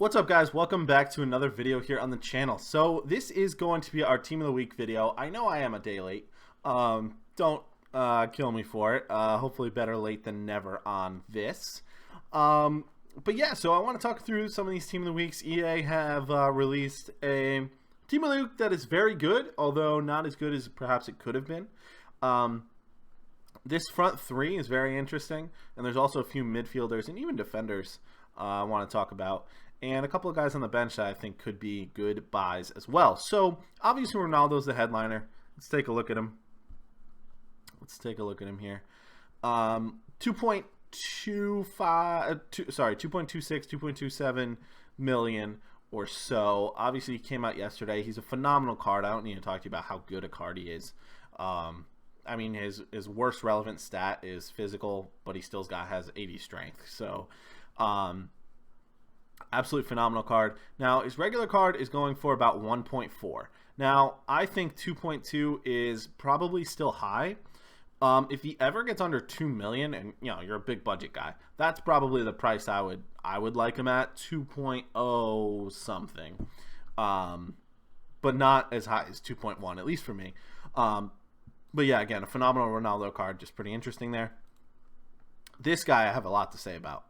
What's up, guys? Welcome back to another video here on the channel. So this is going to be our Team of the Week video. I know I am a day late. Don't kill me for it. Hopefully better late than never on this. But yeah, so I want to talk through some of these Team of the Weeks. EA have released a Team of the Week that is very good, although not as good as perhaps it could have been. This front three is very interesting, and there's also a few midfielders and even defenders I want to talk about, and a couple of guys on the bench that I think could be good buys as well. So obviously Ronaldo's the headliner. Let's take a look at him. Let's take a look at him here. 2.26, 2.27 million or so. Obviously he came out yesterday. He's a phenomenal card. I don't need to talk to you about how good a card he is. I mean, his worst relevant stat is physical, but he still has 80 strength. So absolutely phenomenal card. Now his regular card is going for about 1.4. Now I think 2.2 is probably still high. If he ever gets under 2 million, and you know you're a big budget guy, that's probably the price I would like him at, 2.0 something, but not as high as 2.1, at least for me. But yeah, again, a phenomenal Ronaldo card, just pretty interesting there. This guy I have a lot to say about.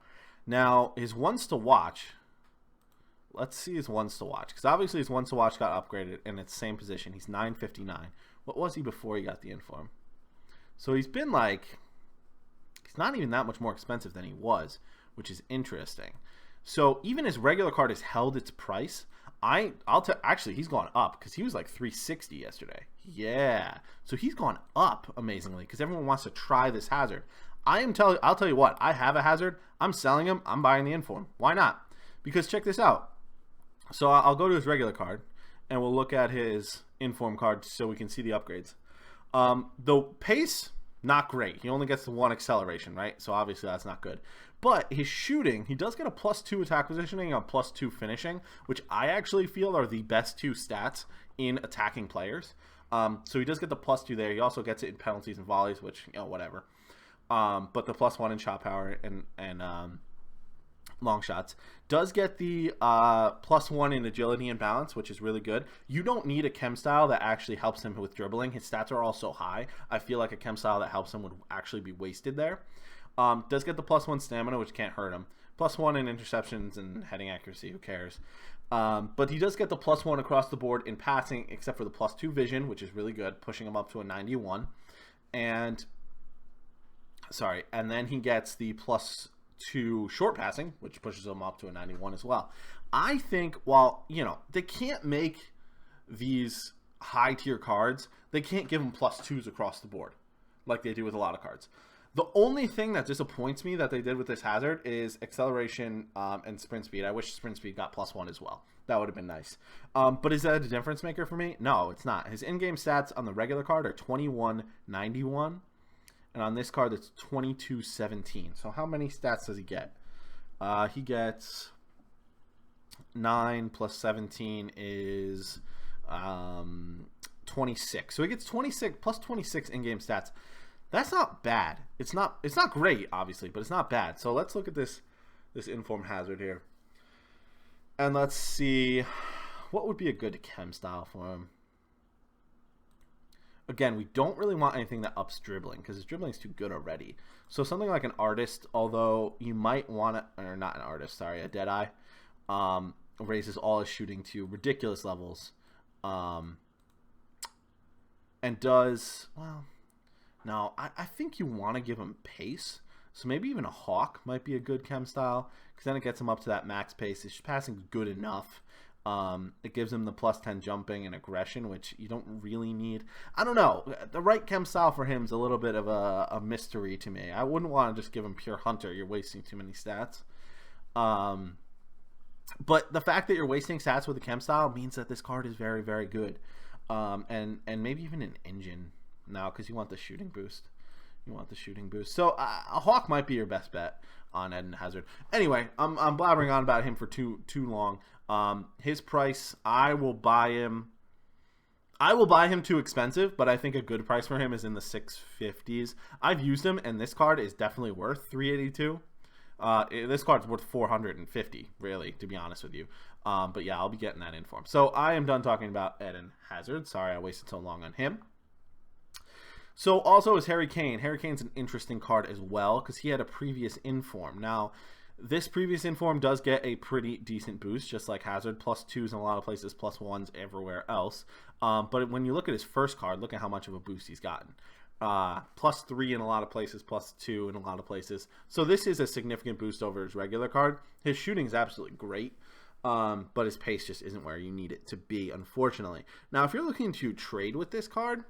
Now, his ones to watch, let's see his ones to watch, because obviously his ones to watch got upgraded, and it's the same position. He's 959. What was he before he got the inform? So he's been like, he's not even that much more expensive than he was, which is interesting. So even his regular card has held its price. Actually, he's gone up because he was like 360 yesterday. Yeah, so he's gone up amazingly because everyone wants to try this hazard. I'll tell you what, I have a hazard. I'm selling him. I'm buying the inform. Why not? Because check this out. So I'll go to his regular card and we'll look at his inform card so we can see the upgrades. The pace, not great. He only gets the 1 acceleration, right? So obviously that's not good. But his shooting, he does get a +2 attack positioning and a +2 finishing, which I actually feel are the best 2 stats in attacking players. So he does get the +2 there. He also gets it in penalties and volleys, which, you know, whatever. But the +1 in shot power and long shots. Does get the +1 in agility and balance, which is really good. You don't need a chem style that actually helps him with dribbling. His stats are all so high. I feel like a chem style that helps him would actually be wasted there. Does get the +1 stamina, which can't hurt him. +1 in interceptions and heading accuracy, who cares? But he does get the +1 across the board in passing, except for the +2 vision, which is really good, pushing him up to a 91. And then he gets the +2 short passing, which pushes him up to a 91 as well. I think, while, you know, they can't make these high tier cards, they can't give him +2s across the board like they do with a lot of cards. The only thing that disappoints me that they did with this hazard is acceleration and sprint speed. I wish sprint speed got +1 as well. That would have been nice. But is that a difference maker for me? No, it's not. His in-game stats on the regular card are 2191. And on this card, it's 2217. So how many stats does he get? He gets 9 + 17 is 26. So he gets 26 plus 26 in-game stats. That's not bad. It's not great, obviously, but it's not bad. So let's look at this inform hazard here. And let's see what would be a good chem style for him. Again, we don't really want anything that ups dribbling because his dribbling is too good already. So something like an artist, although you might want to, or not an artist, sorry, a Deadeye, raises all his shooting to ridiculous levels, and does, well, no, I think you want to give him pace. So maybe even a Hawk might be a good chem style because then it gets him up to that max pace. His passing is good enough. It gives him the +10 jumping and aggression, which you don't really need. I don't know. The right chem style for him is a little bit of a mystery to me. I wouldn't want to just give him pure hunter. You're wasting too many stats. But the fact that you're wasting stats with a chem style means that this card is very, very good. And maybe even an engine now because you want the shooting boost. So a Hawk might be your best bet on Eden Hazard. Anyway, I'm blabbering on about him for too long. His price, I will buy him too expensive, but I think a good price for him is in the 650s. I've used him, and this card is definitely worth 382. This card's worth 450, really, to be honest with you. But yeah, I'll be getting that inform. So I am done talking about Eden Hazard. Sorry I wasted so long on him. So also is Harry Kane. Harry Kane's an interesting card as well because he had a previous inform. Now, this previous inform does get a pretty decent boost, just like Hazard, +2s in a lot of places, +1s everywhere else. But when you look at his first card, look at how much of a boost he's gotten. +3 in a lot of places, +2 in a lot of places. So this is a significant boost over his regular card. His shooting is absolutely great, but his pace just isn't where you need it to be, unfortunately. Now, if you're looking to trade with this card,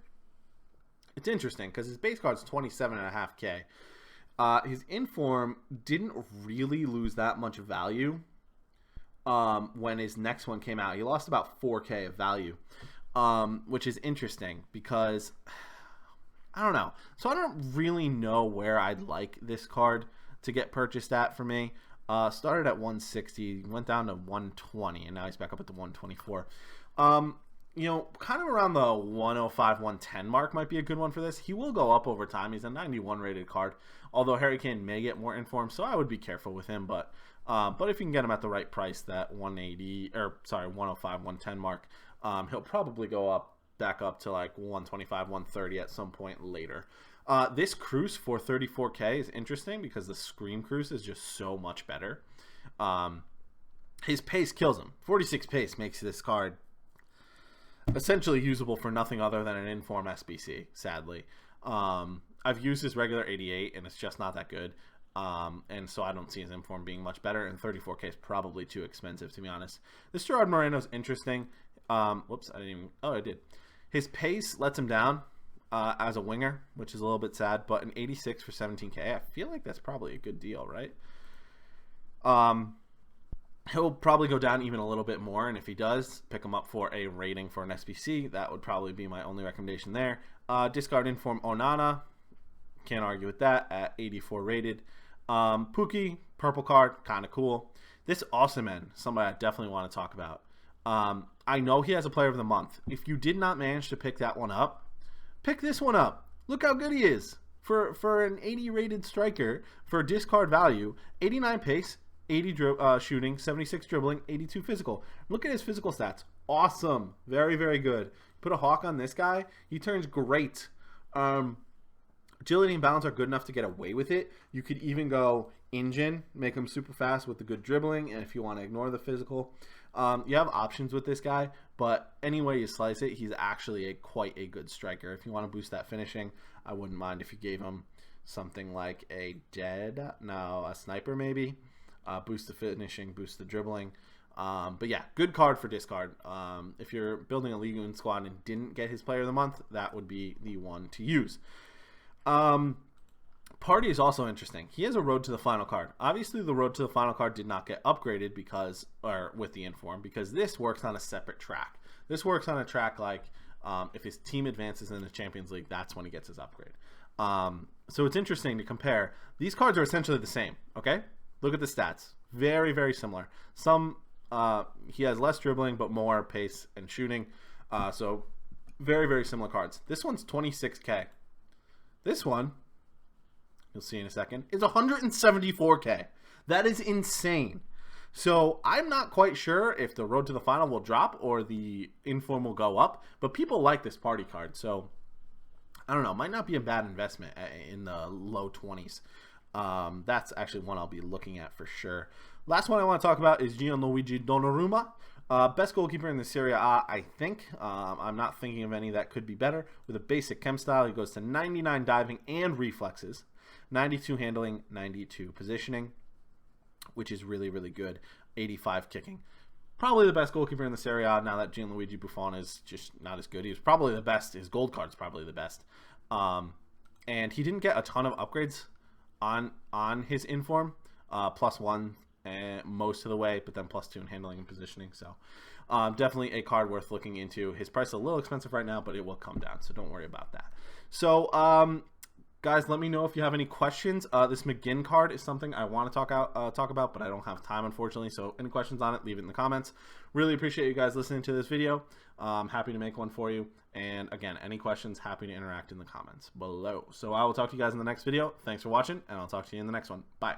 it's interesting because his base card's 27.5K. His inform didn't really lose that much value when his next one came out. He lost about 4K of value, which is interesting because I don't know. So I don't really know where I'd like this card to get purchased at for me. Started at 160, went down to 120, and now he's back up at the 124. You know, kind of around the 105, 110 mark might be a good one for this. He will go up over time. He's a 91 rated card, although Harry Kane may get more inform, so I would be careful with him. But if you can get him at the right price, that 105, 110 mark, he'll probably go back up to like 125, 130 at some point later. This Cruz for 34K is interesting because the Scream Cruz is just so much better. His pace kills him. 46 pace makes this card essentially usable for nothing other than an inform SBC, sadly. I've used his regular 88 and it's just not that good. And so I don't see his inform being much better, and 34K is probably too expensive, to be honest. This Gerard Moreno's interesting. Whoops, I didn't even... Oh, I did. His pace lets him down as a winger, which is a little bit sad, but an 86 for 17K, I feel like that's probably a good deal, right? He'll probably go down even a little bit more, and if he does, pick him up for a rating for an SBC. That would probably be my only recommendation there. Discard inform Onana. Can't argue with that at 84 rated. Pookie, purple card, kind of cool. This Osimhen, somebody I definitely want to talk about. I know he has a player of the month. If you did not manage to pick that one up, pick this one up. Look how good he is. For an 80 rated striker, for discard value, 89 pace, 80 shooting, 76 dribbling, 82 physical. Look at his physical stats. Awesome. Very, very good. Put a hawk on this guy, he turns great. Agility and balance are good enough to get away with it. You could even go engine, make him super fast with the good dribbling, and if you want to ignore the physical. You have options with this guy, but any way you slice it, he's actually quite a good striker. If you want to boost that finishing, I wouldn't mind if you gave him something like a sniper maybe. Boost the finishing, boost the dribbling. But yeah, good card for discard. If you're building a League One squad and didn't get his player of the month, that would be the one to use. Party is also interesting. He has a road to the final card. Obviously, the road to the final card did not get upgraded with the inform, because this works on a separate track. This works on a track like if his team advances in the Champions League, that's when he gets his upgrade. So it's interesting to compare. These cards are essentially the same. Okay, look at the stats. Very, very similar. He has less dribbling but more pace and shooting. So very, very similar cards. This one's 26K. This one, you'll see in a second, is 174K. That is insane. So I'm not quite sure if the road to the final will drop or the inform will go up, but people like this party card. So I don't know, might not be a bad investment in the low 20s. That's actually one I'll be looking at for sure. Last one I want to talk about is Gianluigi Donnarumma. Best goalkeeper in the Serie A, I think. I'm not thinking of any that could be better. With a basic chem style, he goes to 99 diving and reflexes, 92 handling, 92 positioning, which is really, really good. 85 kicking. Probably the best goalkeeper in the Serie A now that Gianluigi Buffon is just not as good. He was probably the best. His gold card's probably the best. And he didn't get a ton of upgrades on his inform. +1 most of the way, but then +2 in handling and positioning. So definitely a card worth looking into. His price is a little expensive right now, but it will come down, so don't worry about that. So guys, let me know if you have any questions. This McGinn card is something I want to talk about, but I don't have time, unfortunately. So any questions on it, leave it in the comments. Really appreciate you guys listening to this video. Happy to make one for you. And again, any questions, happy to interact in the comments below. So I will talk to you guys in the next video. Thanks for watching, and I'll talk to you in the next one. Bye.